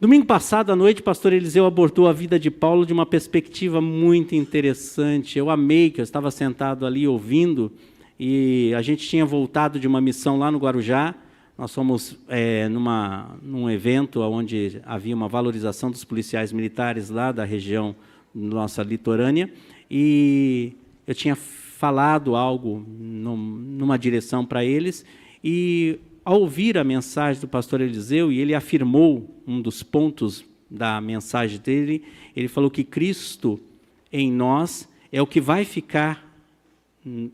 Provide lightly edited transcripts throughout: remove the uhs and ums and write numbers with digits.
Domingo passado à noite, o pastor Eliseu abordou a vida de Paulo de uma perspectiva muito interessante. Eu amei que eu estava sentado ali ouvindo, e a gente tinha voltado de uma missão lá no Guarujá. Nós fomos num evento onde havia uma valorização dos policiais militares lá da região nossa litorânea, e eu tinha falado algo numa direção para eles, e ao ouvir a mensagem do pastor Eliseu, e ele afirmou um dos pontos da mensagem dele, ele falou que Cristo em nós é o que vai ficar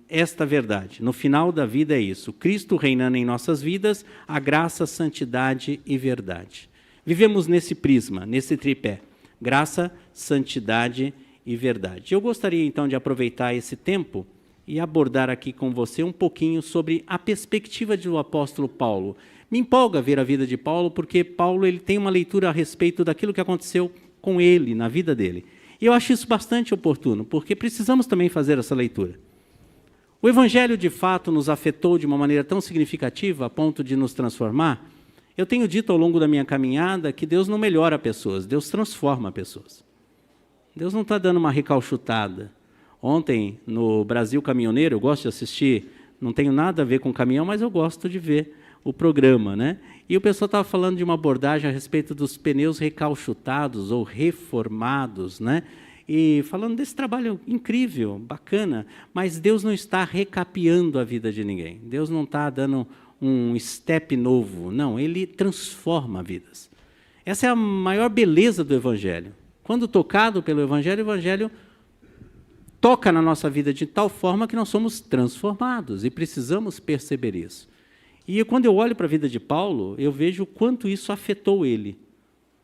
esta verdade. No final da vida é isso, Cristo reinando em nossas vidas, a graça, santidade e verdade. Vivemos nesse prisma, nesse tripé, graça, santidade e verdade. Eu gostaria então de aproveitar esse tempo e abordar aqui com você um pouquinho sobre a perspectiva do apóstolo Paulo. Me empolga ver a vida de Paulo, porque Paulo ele tem uma leitura a respeito daquilo que aconteceu com ele, na vida dele. E eu acho isso bastante oportuno, porque precisamos também fazer essa leitura. O Evangelho, de fato, nos afetou de uma maneira tão significativa, a ponto de nos transformar. Eu tenho dito ao longo da minha caminhada que Deus não melhora pessoas, Deus transforma pessoas. Deus não está dando uma recalchutada. Ontem, no Brasil Caminhoneiro, eu gosto de assistir, não tenho nada a ver com caminhão, mas eu gosto de ver o programa, né? E o pessoal estava falando de uma abordagem a respeito dos pneus recalchutados ou reformados, né? E falando desse trabalho incrível, bacana, mas Deus não está recapeando a vida de ninguém. Deus não está dando um step novo, não, Ele transforma vidas. Essa é a maior beleza do Evangelho. Quando tocado pelo Evangelho, o Evangelho toca na nossa vida de tal forma que nós somos transformados e precisamos perceber isso. E quando eu olho para a vida de Paulo, eu vejo o quanto isso afetou ele,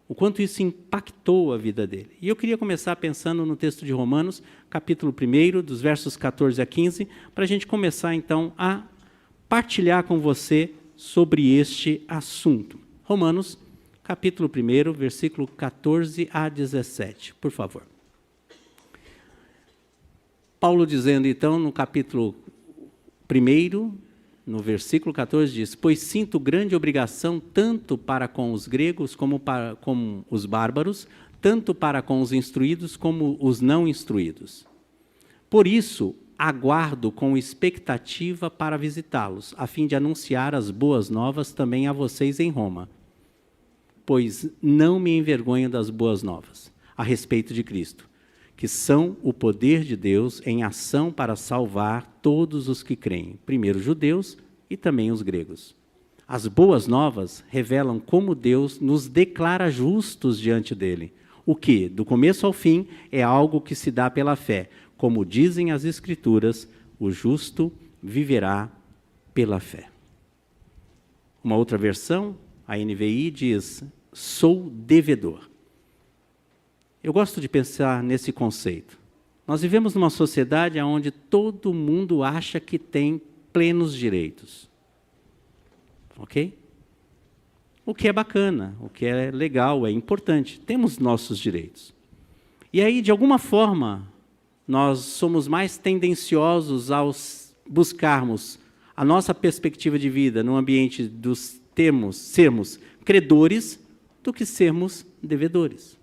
o quanto isso impactou a vida dele. E eu queria começar pensando no texto de Romanos, capítulo 1, dos versos 14 a 15, para a gente começar então a partilhar com você sobre este assunto. Romanos, capítulo 1, versículo 14 a 17, por favor. Paulo dizendo, então, no capítulo 1, no versículo 14, diz: pois sinto grande obrigação tanto para com os gregos como para com os bárbaros, tanto para com os instruídos como os não instruídos. Por isso, aguardo com expectativa para visitá-los, a fim de anunciar as boas novas também a vocês em Roma. Pois não me envergonho das boas novas a respeito de Cristo, que são o poder de Deus em ação para salvar todos os que creem, primeiro os judeus e também os gregos. As boas novas revelam como Deus nos declara justos diante dele, o que, do começo ao fim, é algo que se dá pela fé. Como dizem as Escrituras, o justo viverá pela fé. Uma outra versão, a NVI, diz: sou devedor. Eu gosto de pensar nesse conceito. Nós vivemos numa sociedade onde todo mundo acha que tem plenos direitos. Ok? O que é bacana, o que é legal, é importante. Temos nossos direitos. E aí, de alguma forma, nós somos mais tendenciosos ao buscarmos a nossa perspectiva de vida no ambiente dos sermos credores do que sermos devedores.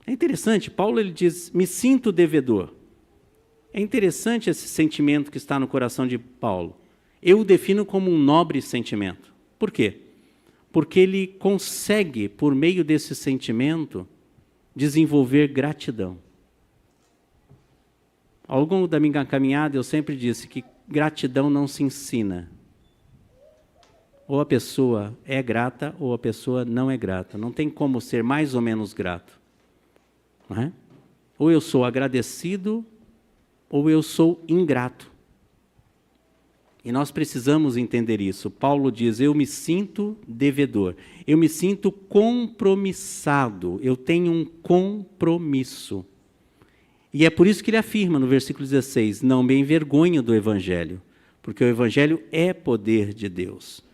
É interessante, Paulo ele diz, me sinto devedor. É interessante esse sentimento que está no coração de Paulo. Eu o defino como um nobre sentimento. Por quê? Porque ele consegue, por meio desse sentimento, desenvolver gratidão. Ao longo da minha caminhada, eu sempre disse que gratidão não se ensina. Ou a pessoa é grata, ou a pessoa não é grata. Não tem como ser mais ou menos grato. Não é? Ou eu sou agradecido, ou eu sou ingrato. E nós precisamos entender isso. Paulo diz, eu me sinto devedor, eu me sinto compromissado, eu tenho um compromisso. E é por isso que ele afirma no versículo 16, não me envergonho do Evangelho, porque o Evangelho é poder de Deus.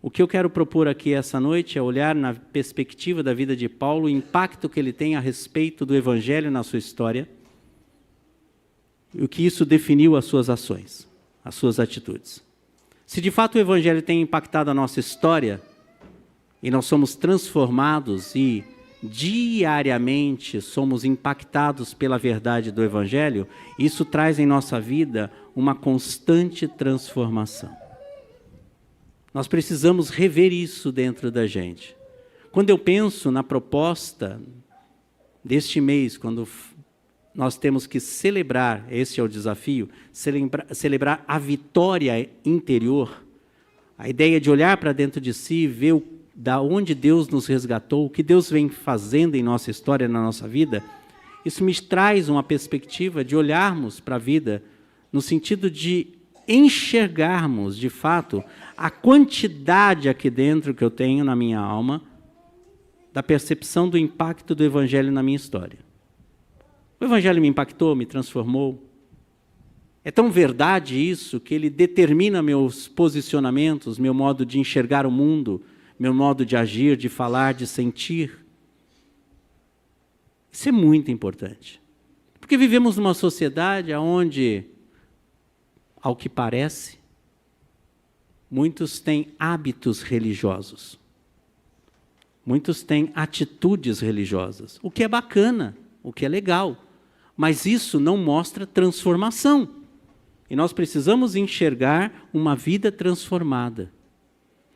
O que eu quero propor aqui essa noite é olhar na perspectiva da vida de Paulo, o impacto que ele tem a respeito do Evangelho na sua história, e o que isso definiu as suas ações, as suas atitudes. Se de fato o Evangelho tem impactado a nossa história, e nós somos transformados e diariamente somos impactados pela verdade do Evangelho, isso traz em nossa vida uma constante transformação. Nós precisamos rever isso dentro da gente. Quando eu penso na proposta deste mês, quando nós temos que celebrar, esse é o desafio, celebrar a vitória interior, a ideia de olhar para dentro de si, ver da onde Deus nos resgatou, o que Deus vem fazendo em nossa história, na nossa vida, isso me traz uma perspectiva de olharmos para a vida no sentido de enxergarmos, de fato, a quantidade aqui dentro que eu tenho na minha alma, da percepção do impacto do Evangelho na minha história. O Evangelho me impactou, me transformou. É tão verdade isso que ele determina meus posicionamentos, meu modo de enxergar o mundo, meu modo de agir, de falar, de sentir. Isso é muito importante. Porque vivemos numa sociedade onde, ao que parece, muitos têm hábitos religiosos. Muitos têm atitudes religiosas, o que é bacana, o que é legal. Mas isso não mostra transformação. E nós precisamos enxergar uma vida transformada.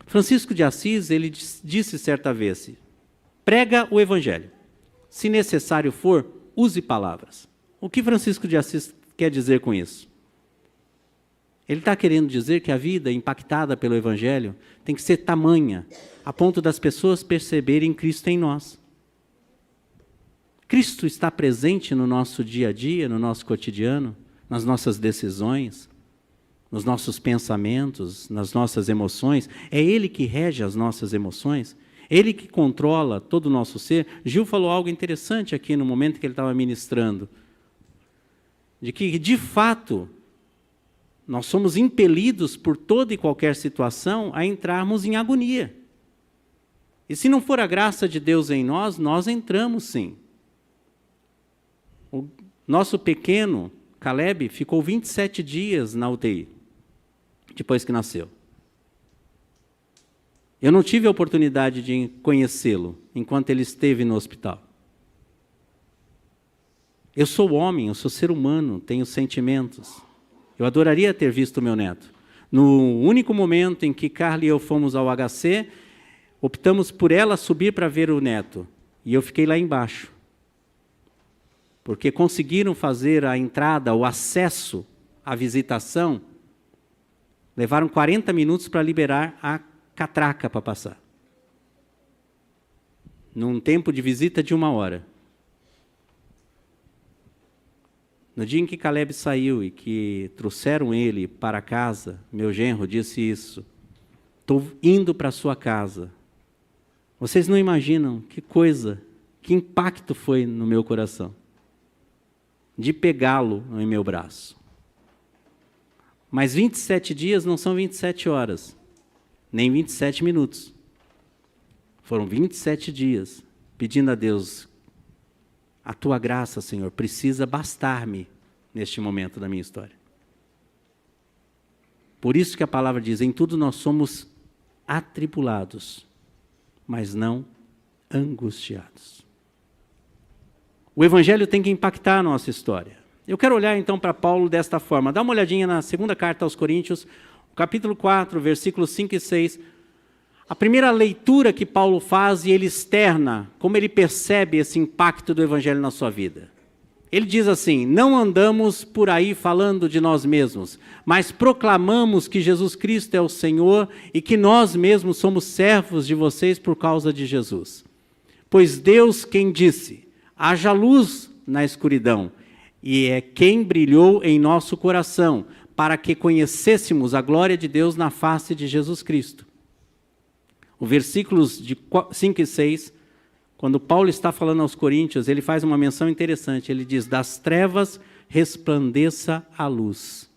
Francisco de Assis, ele disse certa vez, prega o Evangelho. Se necessário for, use palavras. O que Francisco de Assis quer dizer com isso? Ele está querendo dizer que a vida impactada pelo Evangelho tem que ser tamanha, a ponto das pessoas perceberem Cristo em nós. Cristo está presente no nosso dia a dia, no nosso cotidiano, nas nossas decisões, nos nossos pensamentos, nas nossas emoções. É Ele que rege as nossas emoções, Ele que controla todo o nosso ser. Gil falou algo interessante aqui no momento que ele estava ministrando, de que, de fato, nós somos impelidos por toda e qualquer situação a entrarmos em agonia. E se não for a graça de Deus em nós, nós entramos sim. O nosso pequeno Caleb ficou 27 dias na UTI, depois que nasceu. Eu não tive a oportunidade de conhecê-lo enquanto ele esteve no hospital. Eu sou homem, eu sou ser humano, tenho sentimentos. Eu adoraria ter visto o meu neto. No único momento em que Carla e eu fomos ao HC, optamos por ela subir para ver o neto. E eu fiquei lá embaixo. Porque conseguiram fazer a entrada, o acesso à visitação, levaram 40 minutos para liberar a catraca para passar. Num tempo de visita de 1 hora. No dia em que Caleb saiu e que trouxeram ele para casa, meu genro disse isso, estou indo para a sua casa. Vocês não imaginam que coisa, que impacto foi no meu coração, de pegá-lo em meu braço. Mas 27 dias não são 27 horas, nem 27 minutos. Foram 27 dias pedindo a Deus, a tua graça, Senhor, precisa bastar-me neste momento da minha história. Por isso que a palavra diz, em tudo nós somos atribulados, mas não angustiados. O Evangelho tem que impactar a nossa história. Eu quero olhar então para Paulo desta forma. Dá uma olhadinha na segunda carta aos Coríntios, capítulo 4, versículos 5 e 6. A primeira leitura que Paulo faz e ele externa, como ele percebe esse impacto do Evangelho na sua vida. Ele diz assim, não andamos por aí falando de nós mesmos, mas proclamamos que Jesus Cristo é o Senhor e que nós mesmos somos servos de vocês por causa de Jesus. Pois Deus quem disse, haja luz na escuridão, e é quem brilhou em nosso coração, para que conhecêssemos a glória de Deus na face de Jesus Cristo. Os versículos de 5 e 6, quando Paulo está falando aos Coríntios, ele faz uma menção interessante, ele diz, das trevas resplandeça a luz.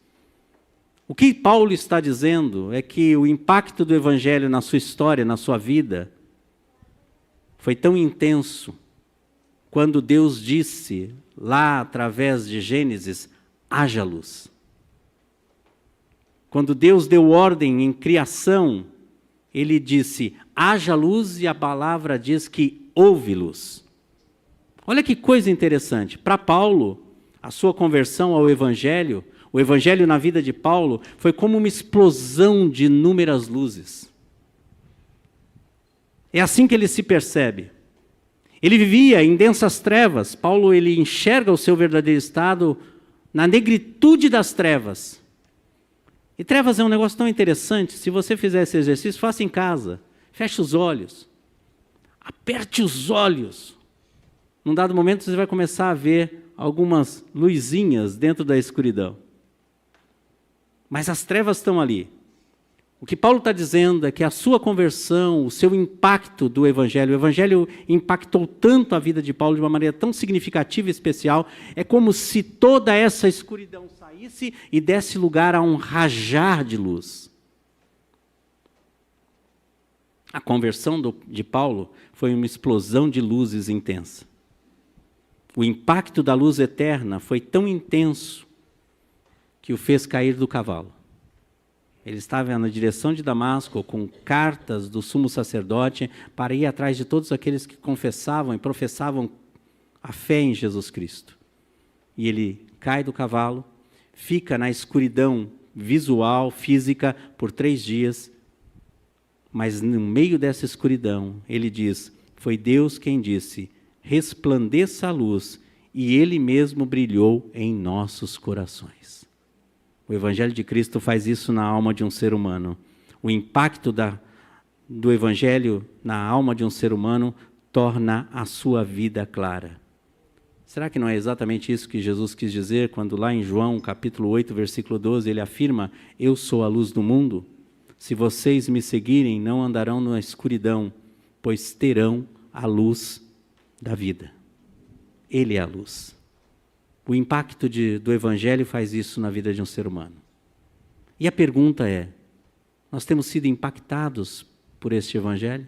O que Paulo está dizendo é que o impacto do Evangelho na sua história, na sua vida, foi tão intenso, quando Deus disse, lá através de Gênesis, haja luz. Quando Deus deu ordem em criação, ele disse, haja luz, e a palavra diz que houve luz. Olha que coisa interessante. Para Paulo, a sua conversão ao Evangelho, o Evangelho na vida de Paulo, foi como uma explosão de inúmeras luzes. É assim que ele se percebe. Ele vivia em densas trevas. Paulo, ele enxerga o seu verdadeiro estado na negritude das trevas. E trevas é um negócio tão interessante. Se você fizer esse exercício, faça em casa. Feche os olhos. Aperte os olhos. Num dado momento, você vai começar a ver algumas luzinhas dentro da escuridão. Mas as trevas estão ali. O que Paulo está dizendo é que a sua conversão, o seu impacto do Evangelho, o Evangelho impactou tanto a vida de Paulo de uma maneira tão significativa e especial, é como se toda essa escuridão saísse e desse lugar a um rajar de luz. A conversão de Paulo foi uma explosão de luzes intensa. O impacto da luz eterna foi tão intenso que o fez cair do cavalo. Ele estava na direção de Damasco com cartas do sumo sacerdote para ir atrás de todos aqueles que confessavam e professavam a fé em Jesus Cristo. E ele cai do cavalo, fica na escuridão visual, física, por 3 dias, mas no meio dessa escuridão, ele diz, foi Deus quem disse, resplandeça a luz, e Ele mesmo brilhou em nossos corações. O Evangelho de Cristo faz isso na alma de um ser humano. O impacto do Evangelho na alma de um ser humano torna a sua vida clara. Será que não é exatamente isso que Jesus quis dizer quando lá em João, capítulo 8, versículo 12, ele afirma, eu sou a luz do mundo? Se vocês me seguirem, não andarão na escuridão, pois terão a luz da vida. Ele é a luz. O impacto do Evangelho faz isso na vida de um ser humano. E a pergunta é, nós temos sido impactados por este Evangelho?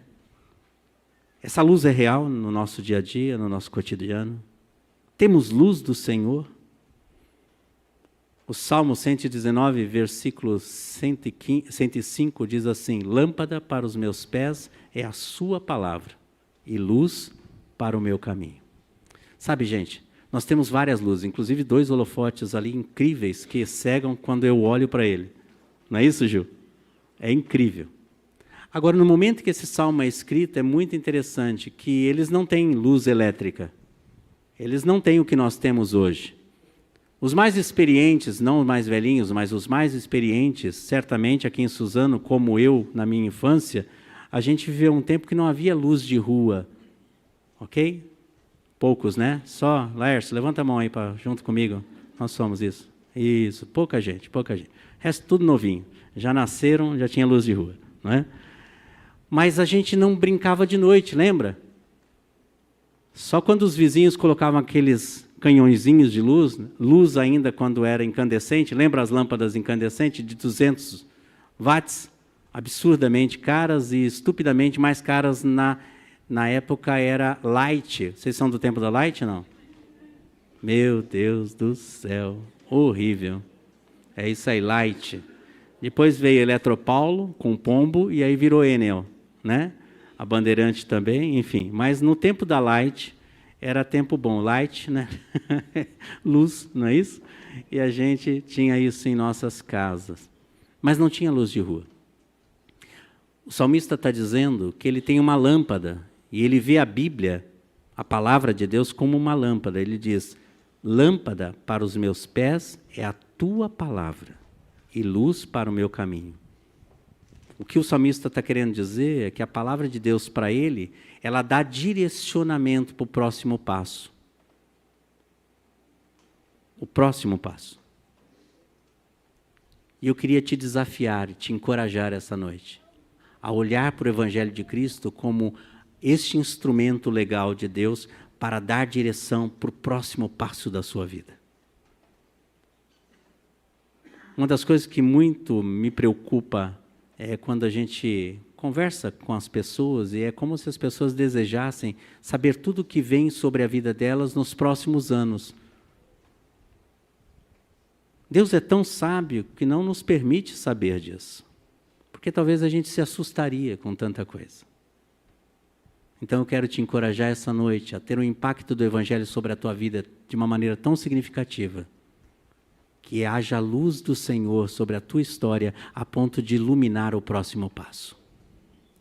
Essa luz é real no nosso dia a dia, no nosso cotidiano? Temos luz do Senhor? O Salmo 119, versículo 105 diz assim, lâmpada para os meus pés é a sua palavra e luz para o meu caminho. Sabe, gente, nós temos várias luzes, inclusive 2 holofotes ali incríveis que cegam quando eu olho para ele. Não é isso, Gil? É incrível. Agora, no momento que esse salmo é escrito, é muito interessante que eles não têm luz elétrica. Eles não têm o que nós temos hoje. Os mais experientes, não os mais velhinhos, mas os mais experientes, certamente aqui em Suzano, como eu, na minha infância, a gente viveu um tempo que não havia luz de rua. Ok? Poucos, né? Só, Laércio, levanta a mão aí junto comigo. Nós somos isso. Isso, pouca gente, pouca gente. O resto tudo novinho. Já nasceram, já tinha luz de rua, não é? Mas a gente não brincava de noite, lembra? Só quando os vizinhos colocavam aqueles canhõezinhos de luz, luz ainda quando era incandescente, lembra as lâmpadas incandescentes de 200 watts? Absurdamente caras e estupidamente mais caras na época era Light. Vocês são do tempo da Light, não? Meu Deus do céu, horrível. É isso aí, Light. Depois veio Eletropaulo com Pombo e aí virou Enel, né? A Bandeirante também, enfim. Mas no tempo da Light, era tempo bom. Light, né? Luz, não é isso? E a gente tinha isso em nossas casas. Mas não tinha luz de rua. O salmista está dizendo que ele tem uma lâmpada e ele vê a Bíblia, a palavra de Deus, como uma lâmpada. Ele diz, lâmpada para os meus pés é a tua palavra e luz para o meu caminho. O que o salmista está querendo dizer é que a palavra de Deus para ele, ela dá direcionamento para o próximo passo. O próximo passo. E eu queria te desafiar e te encorajar essa noite a olhar para o Evangelho de Cristo como este instrumento legal de Deus para dar direção para o próximo passo da sua vida. Uma das coisas que muito me preocupa é quando a gente conversa com as pessoas e é como se as pessoas desejassem saber tudo o que vem sobre a vida delas nos próximos anos. Deus é tão sábio que não nos permite saber disso. porque talvez a gente se assustaria com tanta coisa. Então eu quero te encorajar essa noite a ter um impacto do Evangelho sobre a tua vida de uma maneira tão significativa, que haja a luz do Senhor sobre a tua história a ponto de iluminar o próximo passo.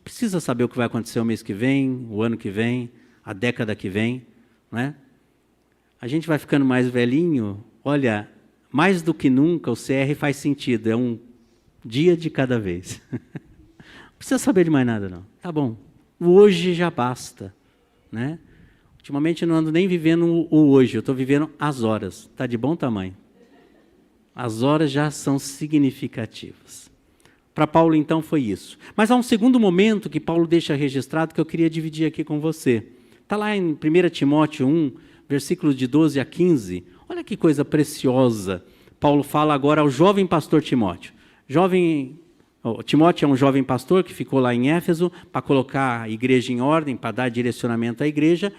Precisa saber o que vai acontecer o mês que vem, o ano que vem, a década que vem, não é? A gente vai ficando mais velhinho, olha, mais do que nunca o CR faz sentido, é um dia de cada vez. Não precisa saber de mais nada não, tá bom. O hoje já basta, né? Ultimamente eu não ando nem vivendo o hoje, eu estou vivendo as horas, está de bom tamanho. As horas já são significativas. Para Paulo, então, foi isso. Mas há um segundo momento que Paulo deixa registrado que eu queria dividir aqui com você. Está lá em 1 Timóteo 1, versículos de 12 a 15. Olha que coisa preciosa. Paulo fala agora ao jovem pastor Timóteo. Timóteo é um jovem pastor que ficou lá em Éfeso para colocar a igreja em ordem, para dar direcionamento à igreja.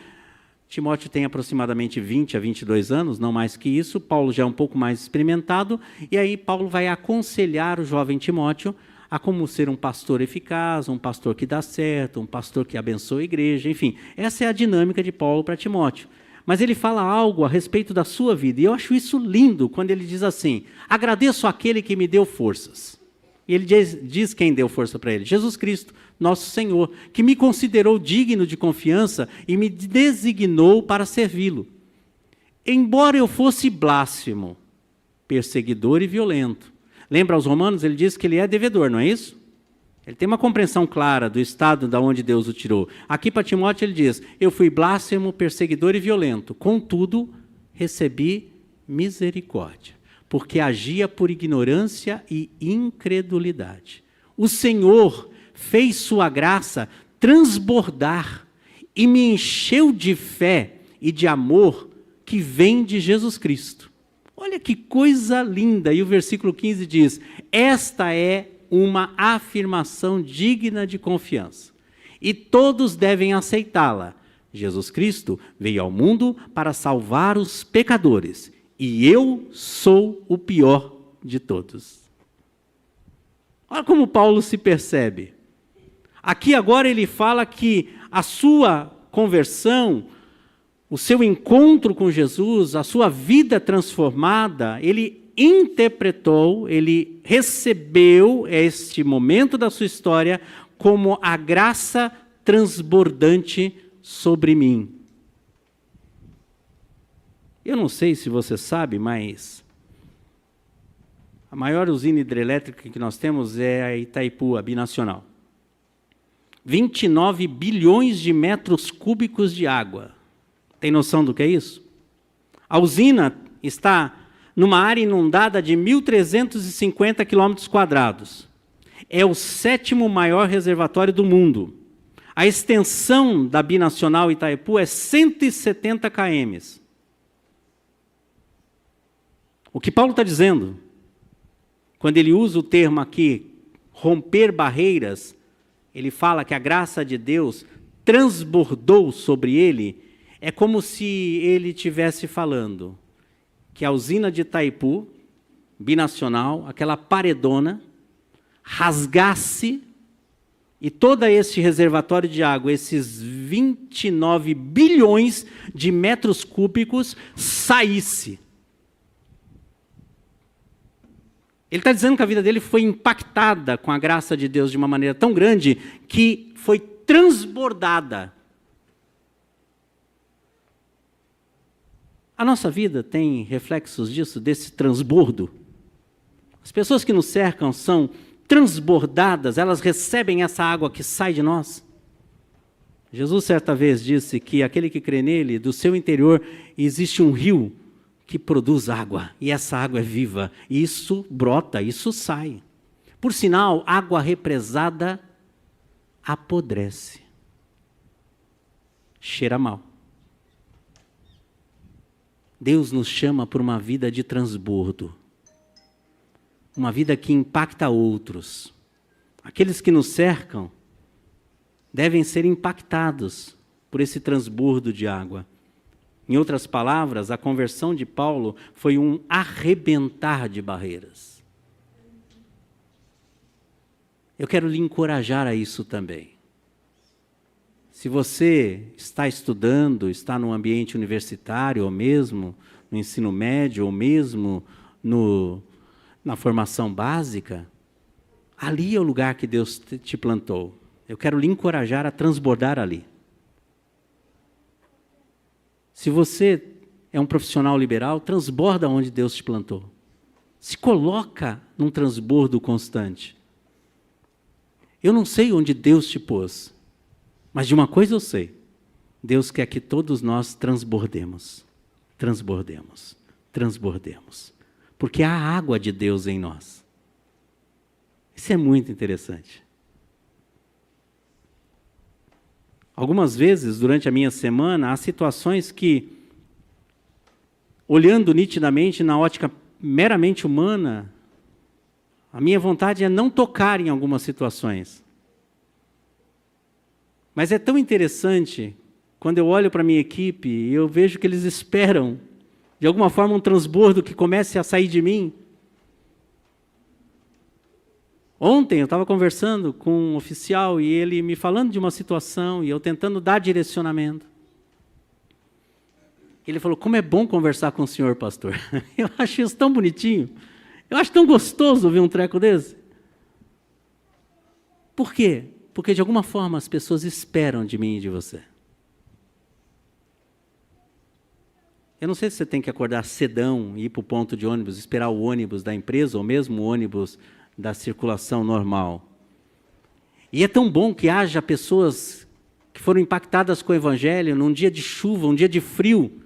Timóteo tem aproximadamente 20 a 22 anos, não mais que isso. Paulo já é um pouco mais experimentado. E aí Paulo vai aconselhar o jovem Timóteo a como ser um pastor eficaz, um pastor que dá certo, um pastor que abençoa a igreja, enfim. Essa é a dinâmica de Paulo para Timóteo. Mas ele fala algo a respeito da sua vida. E eu acho isso lindo quando ele diz assim: agradeço àquele que me deu forças. E ele diz quem deu força para ele: Jesus Cristo, nosso Senhor, que me considerou digno de confiança e me designou para servi-lo. Embora eu fosse blasfemo, perseguidor e violento. Lembra aos Romanos? Ele diz que ele é devedor, não é isso? Ele tem uma compreensão clara do estado de onde Deus o tirou. Aqui para Timóteo ele diz: eu fui blasfemo, perseguidor e violento, contudo recebi misericórdia, porque agia por ignorância e incredulidade. O Senhor fez sua graça transbordar e me encheu de fé e de amor que vem de Jesus Cristo. Olha que coisa linda! E o versículo 15 diz: esta é uma afirmação digna de confiança, e todos devem aceitá-la. Jesus Cristo veio ao mundo para salvar os pecadores, e eu sou o pior de todos. Olha como Paulo se percebe. Aqui agora ele fala que a sua conversão, o seu encontro com Jesus, a sua vida transformada, ele interpretou, ele recebeu este momento da sua história como a graça transbordante sobre mim. Eu não sei se você sabe, mas a maior usina hidrelétrica que nós temos é a Itaipu, a binacional. 29 bilhões de metros cúbicos de água. Tem noção do que é isso? A usina está numa área inundada de 1.350 quilômetros quadrados. É o 7º maior reservatório do mundo. A extensão da binacional Itaipu é 170 km. O que Paulo está dizendo, quando ele usa o termo aqui, romper barreiras, ele fala que a graça de Deus transbordou sobre ele, é como se ele estivesse falando que a usina de Itaipu, binacional, aquela paredona, rasgasse e todo esse reservatório de água, esses 29 bilhões de metros cúbicos, saísse. Ele está dizendo que a vida dele foi impactada com a graça de Deus de uma maneira tão grande que foi transbordada. A nossa vida tem reflexos disso, desse transbordo. As pessoas que nos cercam são transbordadas, elas recebem essa água que sai de nós. Jesus certa vez disse que aquele que crê nele, do seu interior existe um rio que produz água, e essa água é viva, e isso brota, isso sai. Por sinal, água represada apodrece, cheira mal. Deus nos chama por uma vida de transbordo, uma vida que impacta outros. Aqueles que nos cercam devem ser impactados por esse transbordo de água. Em outras palavras, a conversão de Paulo foi um arrebentar de barreiras. Eu quero lhe encorajar a isso também. Se você está estudando, está no ambiente universitário, ou mesmo no ensino médio, ou mesmo na formação básica, ali é o lugar que Deus te plantou. Eu quero lhe encorajar a transbordar ali. Se você é um profissional liberal, transborda onde Deus te plantou. Se coloca num transbordo constante. Eu não sei onde Deus te pôs, mas de uma coisa eu sei. Deus quer que todos nós transbordemos. Transbordemos. Transbordemos. Porque há água de Deus em nós. Isso é muito interessante. Algumas vezes, durante a minha semana, há situações que, olhando nitidamente na ótica meramente humana, a minha vontade é não tocar em algumas situações. Mas é tão interessante, quando eu olho para a minha equipe, e eu vejo que eles esperam, de alguma forma, um transbordo que comece a sair de mim. Ontem eu estava conversando com um oficial e ele me falando de uma situação e eu tentando dar direcionamento. Ele falou, como é bom conversar com o senhor, pastor. Eu acho isso tão bonitinho. Eu acho tão gostoso ouvir um treco desse. Por quê? Porque de alguma forma as pessoas esperam de mim e de você. Eu não sei se você tem que acordar cedão, ir para o ponto de ônibus, esperar o ônibus da empresa ou mesmo o ônibus da circulação normal. E é tão bom que haja pessoas que foram impactadas com o Evangelho num dia de chuva, um dia de frio.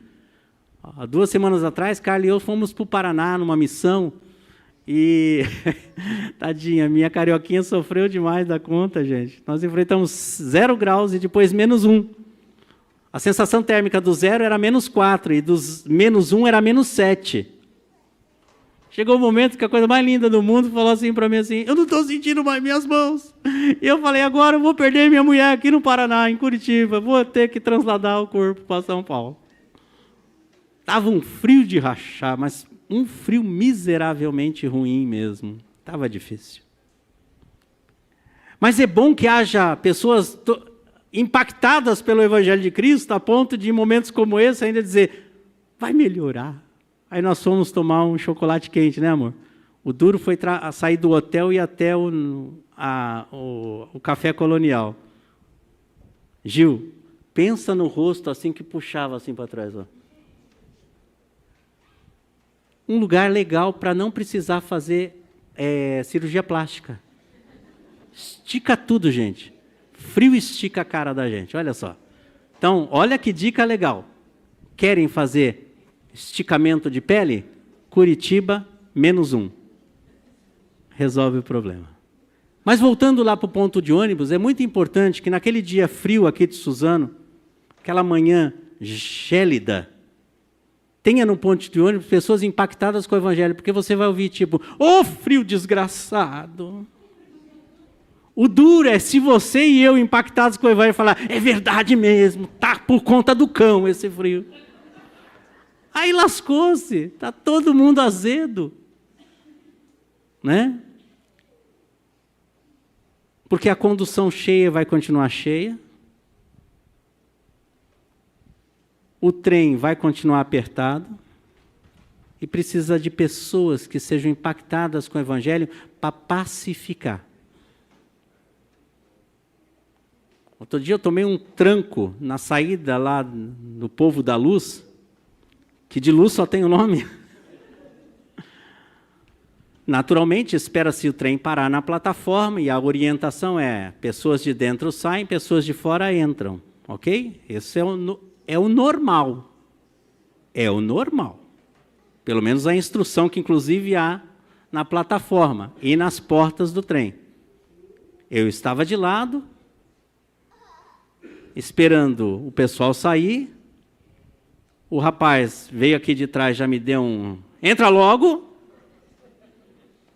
Há 2 semanas atrás, Carla e eu fomos para o Paraná numa missão e, tadinha, minha carioquinha sofreu demais da conta, gente. Nós enfrentamos 0 graus e depois -1. A sensação térmica do 0 era -4 e dos -1 era -7. Chegou o momento que a coisa mais linda do mundo falou assim para mim assim, eu não estou sentindo mais minhas mãos. E eu falei, agora eu vou perder minha mulher aqui no Paraná, em Curitiba, vou ter que transladar o corpo para São Paulo. Estava um frio de rachar, mas um frio miseravelmente ruim mesmo. Estava difícil. Mas é bom que haja pessoas impactadas pelo Evangelho de Cristo, a ponto de, em momentos como esse, ainda dizer, vai melhorar. Aí nós fomos tomar um chocolate quente, né, amor? O duro foi sair do hotel e ir até o café colonial. Gil, pensa no rosto assim que puxava assim para trás. Ó. Um lugar legal para não precisar fazer cirurgia plástica. Estica tudo, gente. Frio estica a cara da gente, olha só. Então, olha que dica legal. Querem fazer esticamento de pele? Curitiba, -1. Resolve o problema. Mas voltando lá para o ponto de ônibus, é muito importante que naquele dia frio aqui de Suzano, aquela manhã gélida, tenha no ponto de ônibus pessoas impactadas com o Evangelho, porque você vai ouvir tipo, ô frio desgraçado. O duro é se você e eu impactados com o Evangelho falar, é verdade mesmo, tá por conta do cão esse frio. Aí lascou-se, está todo mundo azedo. Né? Porque a condução cheia vai continuar cheia. O trem vai continuar apertado. E precisa de pessoas que sejam impactadas com o Evangelho para pacificar. Outro dia eu tomei um tranco na saída lá do Povo da Luz, que de luz só tem o nome. Naturalmente, espera-se o trem parar na plataforma e a orientação é pessoas de dentro saem, pessoas de fora entram, ok? Esse é o normal. É o normal. Pelo menos a instrução que inclusive há na plataforma e nas portas do trem. Eu estava de lado, esperando o pessoal sair. O rapaz veio aqui de trás, já me deu um... Entra logo.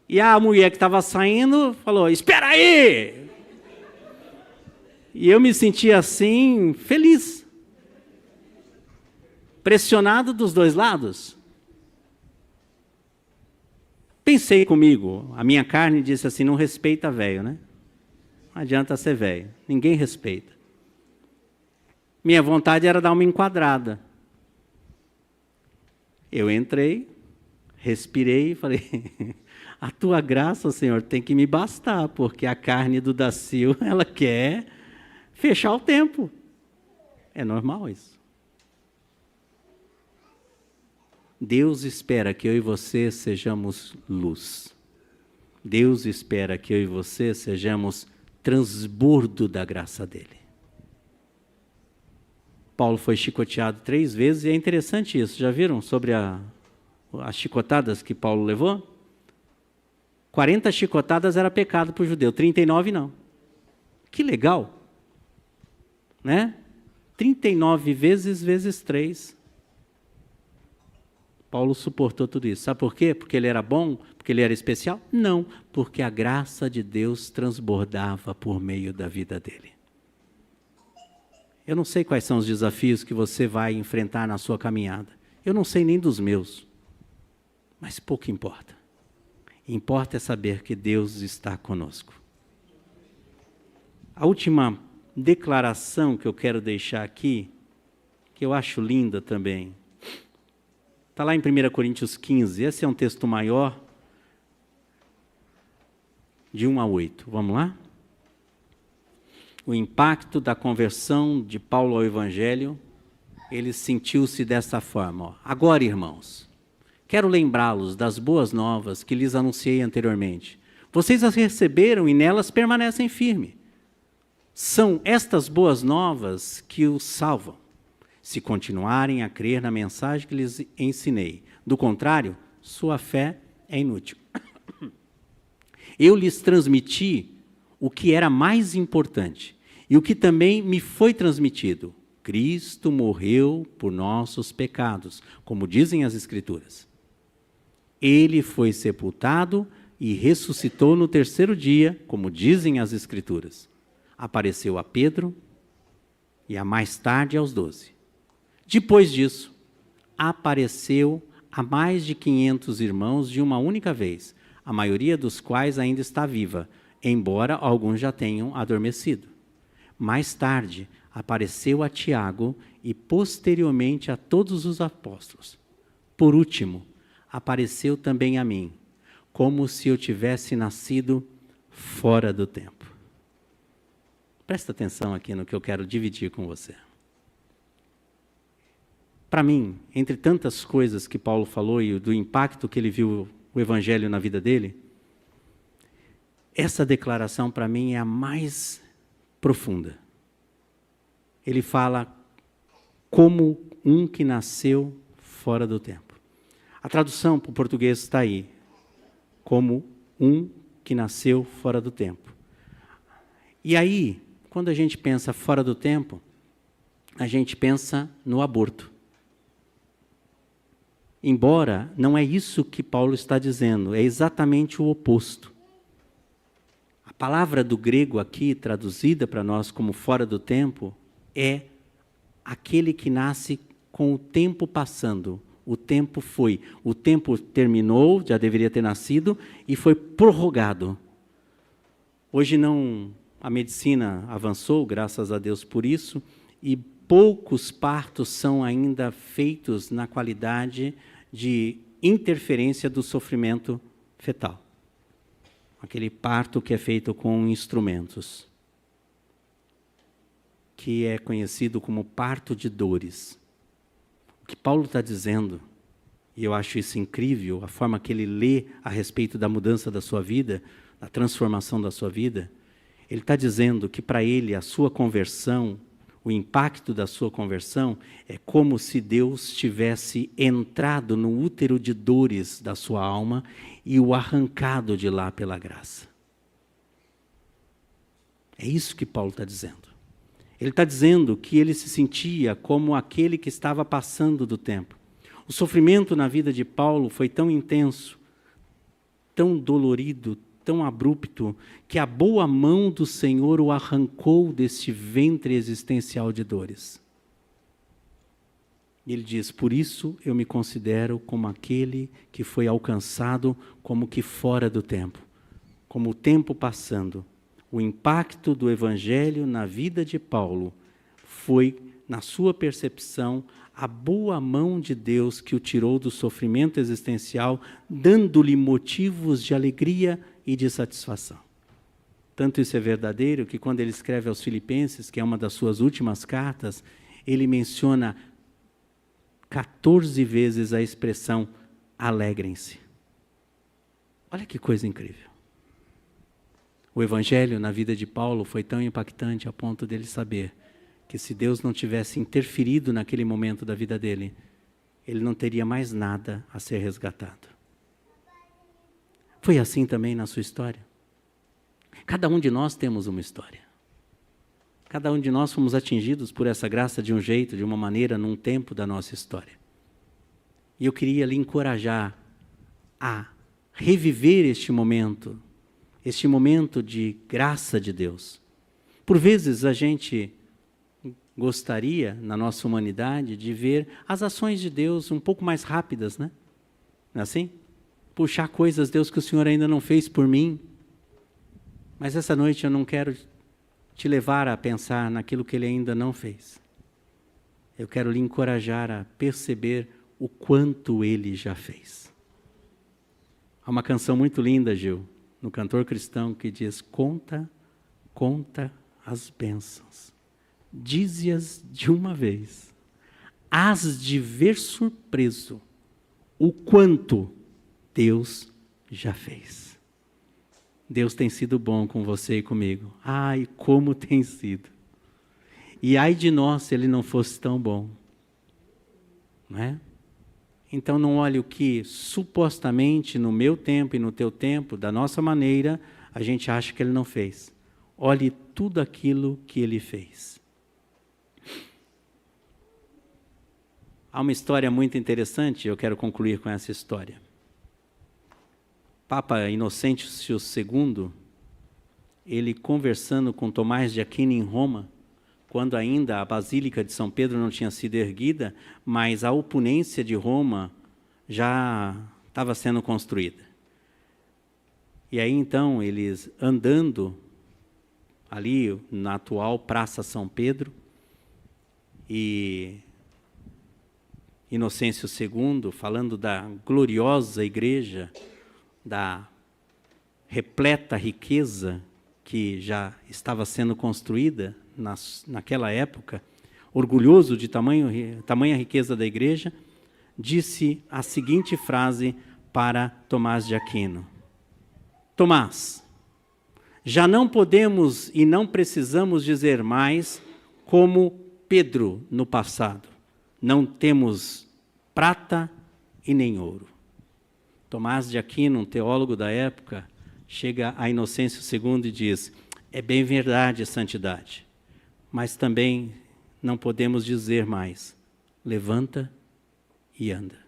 E a mulher que estava saindo falou, espera aí! E eu me senti assim, feliz. Pressionado dos 2 lados. Pensei comigo, a minha carne disse assim, não respeita velho, né? Não adianta ser velho, ninguém respeita. Minha vontade era dar uma enquadrada. Eu entrei, respirei e falei, a tua graça, Senhor, tem que me bastar, porque a carne do Dacil, ela quer fechar o tempo. É normal isso. Deus espera que eu e você sejamos luz. Deus espera que eu e você sejamos transbordo da graça dele. Paulo foi chicoteado 3 vezes e é interessante isso. Já viram sobre as chicotadas que Paulo levou? 40 chicotadas era pecado para o judeu, 39 não. Que legal, né? 39 vezes 3. Paulo suportou tudo isso. Sabe por quê? Porque ele era bom? Porque ele era especial? Não, porque a graça de Deus transbordava por meio da vida dele. Eu não sei quais são os desafios que você vai enfrentar na sua caminhada. Eu não sei nem dos meus. Mas pouco importa. Importa é saber que Deus está conosco. A última declaração que eu quero deixar aqui, que eu acho linda também, está lá em 1 Coríntios 15. Esse é um texto maior, de 1 a 8. Vamos lá? O impacto da conversão de Paulo ao Evangelho, ele sentiu-se dessa forma. Ó. Agora, irmãos, quero lembrá-los das boas novas que lhes anunciei anteriormente. Vocês as receberam e nelas permanecem firmes. São estas boas novas que os salvam, se continuarem a crer na mensagem que lhes ensinei. Do contrário, sua fé é inútil. Eu lhes transmiti o que era mais importante e o que também me foi transmitido. Cristo morreu por nossos pecados, como dizem as Escrituras. Ele foi sepultado e ressuscitou no 3º dia, como dizem as Escrituras. Apareceu a Pedro e a mais tarde aos 12. Depois disso, apareceu a mais de 500 irmãos de uma única vez, a maioria dos quais ainda está viva, embora alguns já tenham adormecido. Mais tarde, apareceu a Tiago e posteriormente a todos os apóstolos. Por último, apareceu também a mim, como se eu tivesse nascido fora do tempo. Presta atenção aqui no que eu quero dividir com você. Para mim, entre tantas coisas que Paulo falou e do impacto que ele viu o Evangelho na vida dele, essa declaração para mim é a mais profunda. Ele fala como um que nasceu fora do tempo. A tradução para o português está aí, como um que nasceu fora do tempo. E aí, quando a gente pensa fora do tempo, a gente pensa no aborto. Embora não é isso que Paulo está dizendo, é exatamente o oposto. A palavra do grego aqui, traduzida para nós como fora do tempo, é aquele que nasce com o tempo passando. O tempo foi, o tempo terminou, já deveria ter nascido, e foi prorrogado. Hoje não, a medicina avançou, graças a Deus por isso, e poucos partos são ainda feitos na qualidade de interferência do sofrimento fetal. Aquele parto que é feito com instrumentos, que é conhecido como parto de dores. O que Paulo está dizendo, e eu acho isso incrível, a forma que ele lê a respeito da mudança da sua vida, da transformação da sua vida, ele está dizendo que para ele a sua conversão, o impacto da sua conversão é como se Deus tivesse entrado no útero de dores da sua alma e o arrancado de lá pela graça. É isso que Paulo está dizendo. Ele está dizendo que ele se sentia como aquele que estava passando do tempo. O sofrimento na vida de Paulo foi tão intenso, tão dolorido, tão abrupto, que a boa mão do Senhor o arrancou deste ventre existencial de dores. Ele diz, por isso eu me considero como aquele que foi alcançado como que fora do tempo, como o tempo passando. O impacto do Evangelho na vida de Paulo foi, na sua percepção, a boa mão de Deus que o tirou do sofrimento existencial, dando-lhe motivos de alegria e de satisfação. Tanto isso é verdadeiro que quando ele escreve aos Filipenses, que é uma das suas últimas cartas, ele menciona 14 vezes a expressão alegrem-se. Olha que coisa incrível. O Evangelho na vida de Paulo foi tão impactante a ponto dele saber que se Deus não tivesse interferido naquele momento da vida dele, ele não teria mais nada a ser resgatado. Foi assim também na sua história. Cada um de nós temos uma história. Cada um de nós fomos atingidos por essa graça de um jeito, de uma maneira, num tempo da nossa história. E eu queria lhe encorajar a reviver este momento de graça de Deus. Por vezes a gente gostaria, na nossa humanidade, de ver as ações de Deus um pouco mais rápidas, né? Não é assim? Puxar coisas, Deus, que o Senhor ainda não fez por mim. Mas essa noite eu não quero te levar a pensar naquilo que Ele ainda não fez. Eu quero lhe encorajar a perceber o quanto Ele já fez. Há uma canção muito linda, Gil, no Cantor Cristão, que diz: conta as bênçãos, dize-as de uma vez, hás de ver surpreso o quanto Deus já fez. Deus tem sido bom com você e comigo. Ai, como tem sido. E ai de nós se Ele não fosse tão bom. Não é? Então não olhe o que supostamente no meu tempo e no teu tempo, da nossa maneira, a gente acha que Ele não fez. Olhe tudo aquilo que Ele fez. Há uma história muito interessante, eu quero concluir com essa história. Papa Inocêncio II, ele conversando com Tomás de Aquino em Roma, quando ainda a Basílica de São Pedro não tinha sido erguida, mas a opunência de Roma já estava sendo construída. E aí então eles andando ali na atual Praça São Pedro, e Inocêncio II falando da gloriosa igreja, da repleta riqueza que já estava sendo construída naquela época, orgulhoso de tamanha riqueza da igreja, disse a seguinte frase para Tomás de Aquino: Tomás, já não podemos e não precisamos dizer mais como Pedro no passado, não temos prata e nem ouro. Tomás de Aquino, um teólogo da época, chega a Inocêncio II e diz: é bem verdade a santidade, mas também não podemos dizer mais, levanta e anda.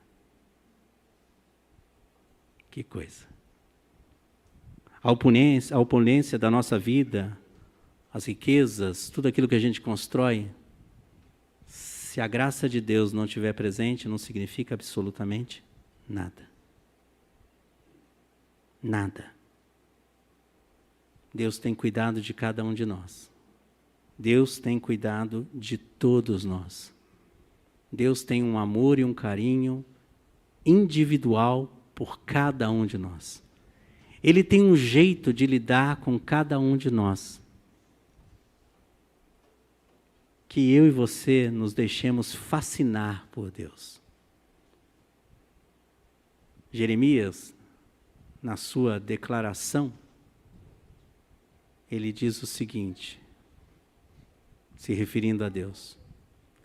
Que coisa. A opulência da nossa vida, as riquezas, tudo aquilo que a gente constrói, se a graça de Deus não estiver presente, não significa absolutamente nada. Nada. Deus tem cuidado de cada um de nós. Deus tem cuidado de todos nós. Deus tem um amor e um carinho individual por cada um de nós. Ele tem um jeito de lidar com cada um de nós, que eu e você nos deixemos fascinar por Deus. Jeremias, na sua declaração, ele diz o seguinte, se referindo a Deus: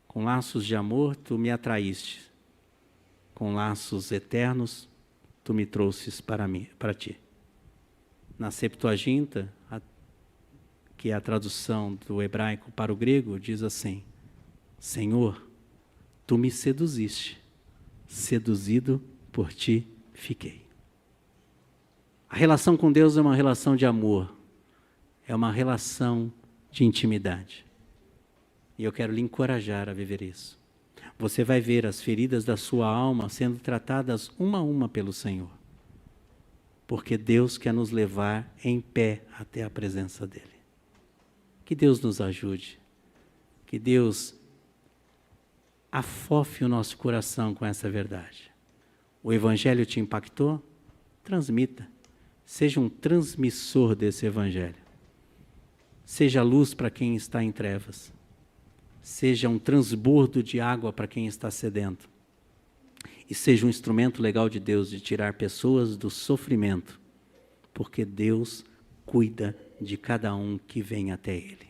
com laços de amor tu me atraíste, com laços eternos tu me trouxes para ti. Na Septuaginta, que é a tradução do hebraico para o grego, diz assim: Senhor, tu me seduziste, seduzido por ti fiquei. A relação com Deus é uma relação de amor, é uma relação de intimidade. E eu quero lhe encorajar a viver isso. Você vai ver as feridas da sua alma sendo tratadas uma a uma pelo Senhor. porque Deus quer nos levar em pé até a presença dEle. Que Deus nos ajude, que Deus afofe o nosso coração com essa verdade. O Evangelho te impactou? Transmita. Seja um transmissor desse Evangelho. Seja luz para quem está em trevas. Seja um transbordo de água para quem está sedento. E seja um instrumento legal de Deus de tirar pessoas do sofrimento, porque Deus cuida de cada um que vem até Ele.